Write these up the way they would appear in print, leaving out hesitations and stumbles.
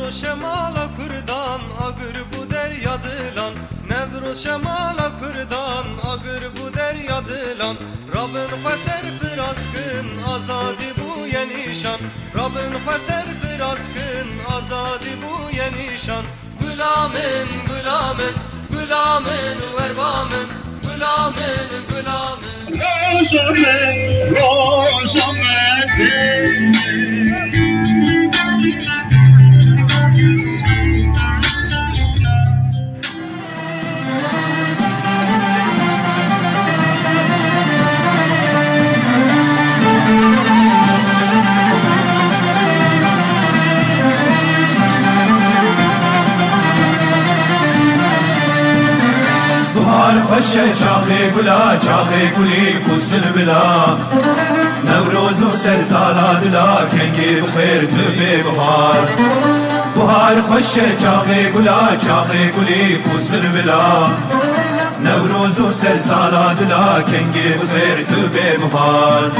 Nevroz şemala Kürdan agır bu deryadılan Nevroz şemala Kürdan agır bu deryadılan Rabbin xeser firaskın azadi bu yenişan Rabbin xeser firaskın azadi bu yenişan Gülamın gülamın gülamın verbamın gülamın gülamın Roşamen roşametin خوشه چاخی گلا چاخی گلی کسل بلا نوروز و سر سالا دلا کنگی بخیر تو بی بخار بخار خوشه چاخی گلا چاخی گلی کسل بلا نوروز و سر سالا دلا کنگی بخیر تو بی بخار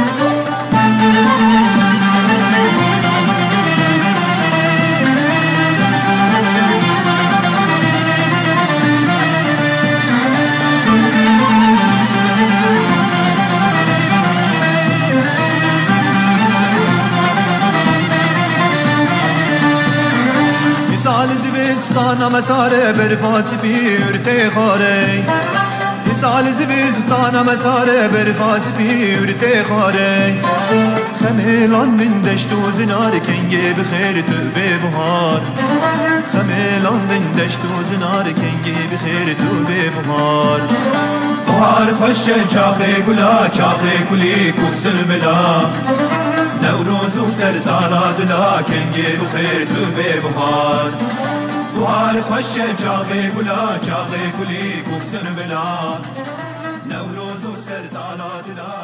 سال زبستان مساره برفاس بیرته خاره سال زبستان مساره برفاس بیرته خاره خمیلان من دشت و زنار کنگه بخیر تو به بهار خمیلان من دشت و زنار کنگه بخیر تو به بهار بهار خوش چاخه گلا چاخه گلی کسل بلا نوروز و سر سالا دلا کنگه بخیر تو به بهار بهار خوش چاقه گلا چاقه گلی کسر بلا نوروز و سر سالا دلا